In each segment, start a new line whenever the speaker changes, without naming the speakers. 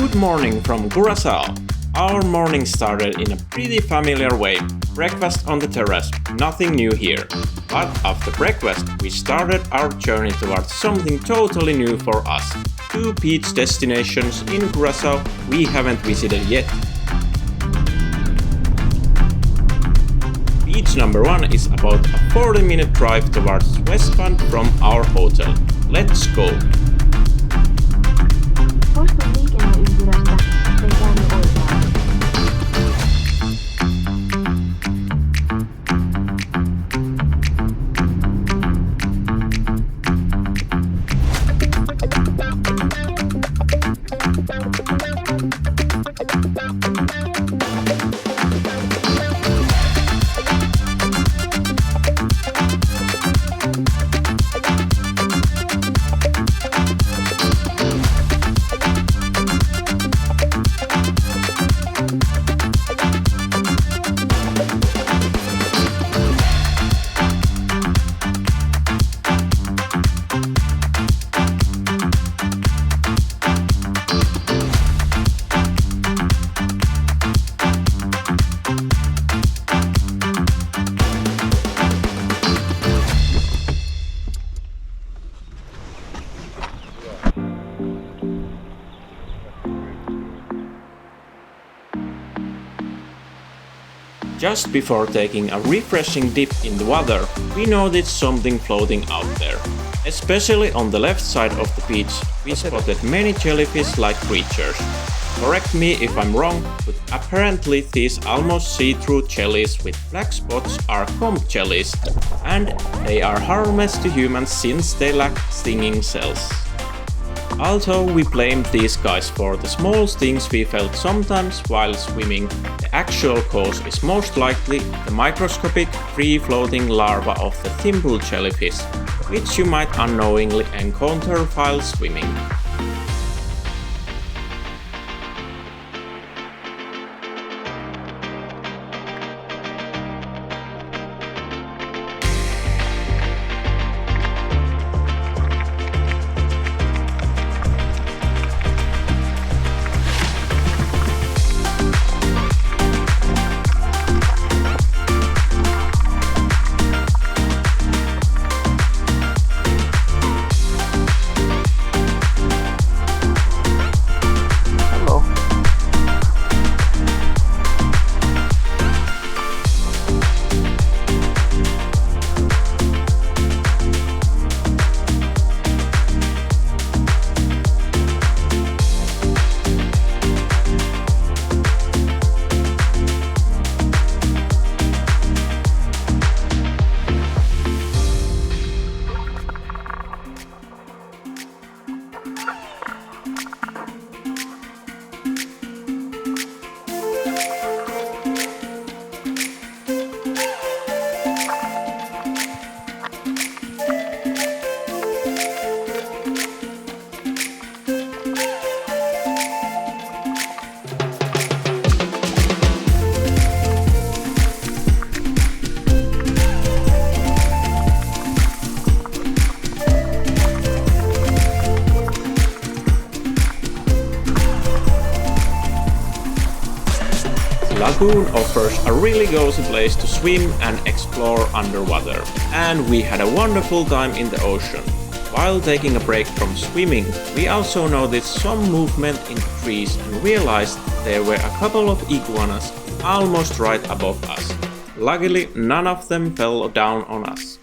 Good morning from Curaçao. Our morning started in a pretty familiar way. Breakfast on the terrace, nothing new here. But after breakfast, we started our journey towards something totally new for us. 2 beach destinations in Curaçao we haven't visited yet. Beach number 1 is about a 40-minute drive towards westbound from our hotel. Let's go!
Poistun liikenneympyrästä ja käänny oikealle.
Just before taking a refreshing dip in the water, we noticed something floating out there. Especially on the left side of the beach, we spotted many jellyfish-like creatures. Correct me if I'm wrong, but apparently these almost see-through jellies with black spots are comb jellies, and they are harmless to humans since they lack stinging cells. Although we blamed these guys for the small stings we felt sometimes while swimming, the actual cause is most likely the microscopic free-floating larva of the thimble jellyfish, which you might unknowingly encounter while swimming. Lagoon offers a really cozy place to swim and explore underwater, and we had a wonderful time in the ocean. While taking a break from swimming, we also noticed some movement in the trees and realized there were a couple of iguanas almost right above us. Luckily, none of them fell down on us.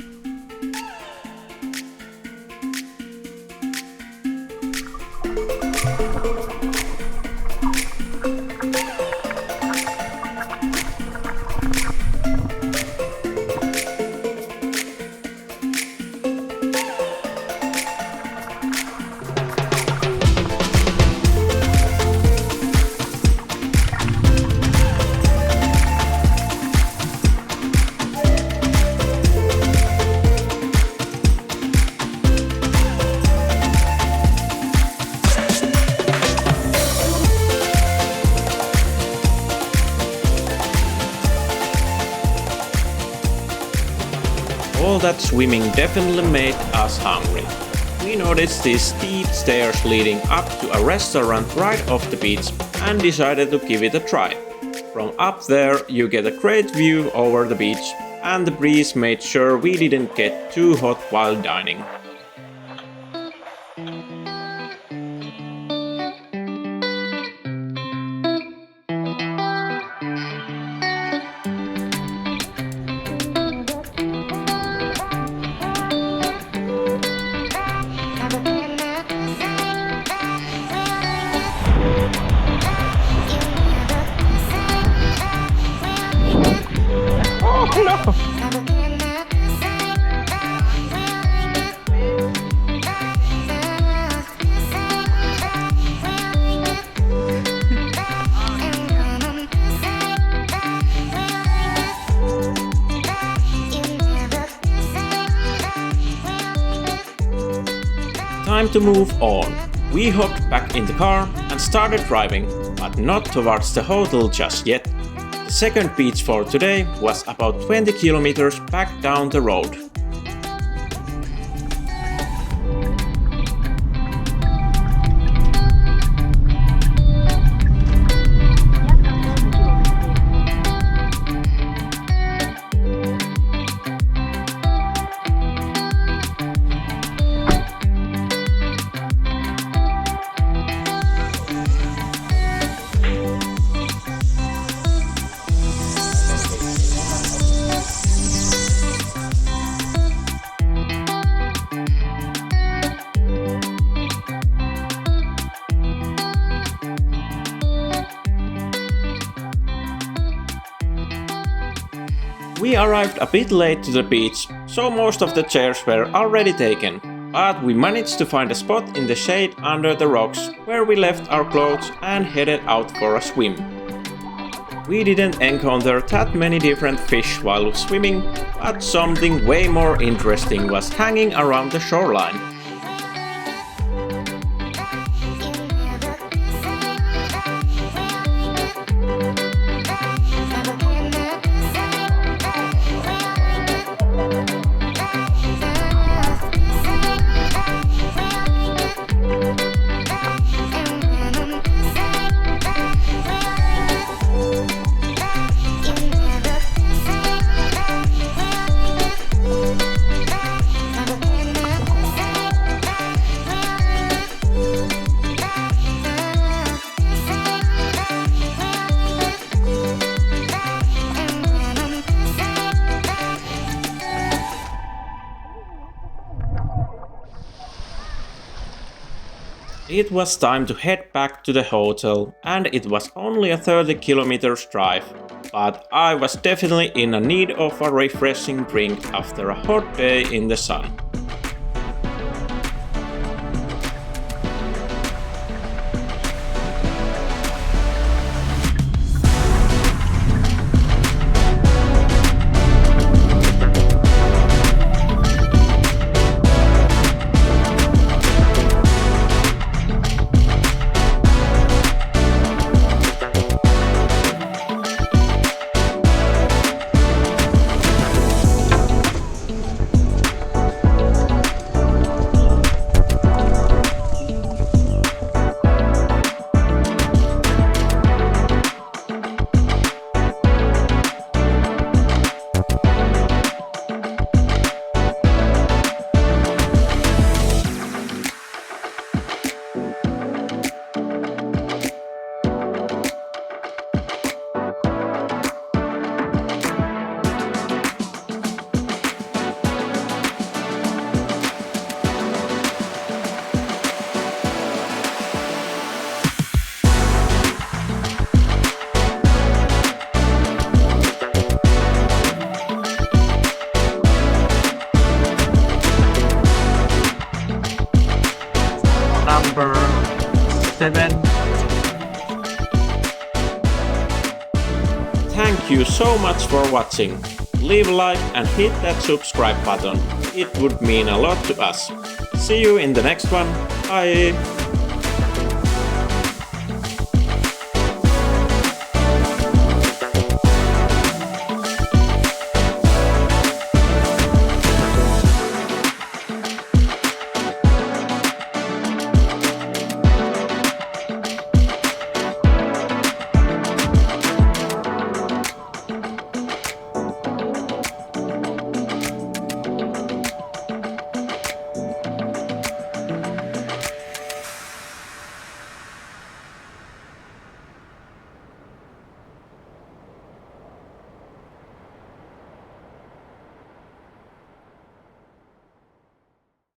All that swimming definitely made us hungry. We noticed these steep stairs leading up to a restaurant right off the beach and decided to give it a try. From up there you get a great view over the beach, and the breeze made sure we didn't get too hot while dining. Time to move on. We hopped back in the car and started driving, but not towards the hotel just yet. The second beach for today was about 20 kilometers back down the road. We arrived a bit late to the beach, so most of the chairs were already taken, but we managed to find a spot in the shade under the rocks where we left our clothes and headed out for a swim. We didn't encounter that many different fish while swimming, but something way more interesting was hanging around the shoreline. It was time to head back to the hotel, and it was only a 30 kilometers drive, but I was definitely in a need of a refreshing drink after a hot day in the sun. Number 7. Thank you so much for watching. Leave a like and hit that subscribe button. It would mean a lot to us. See you in the next one. Bye!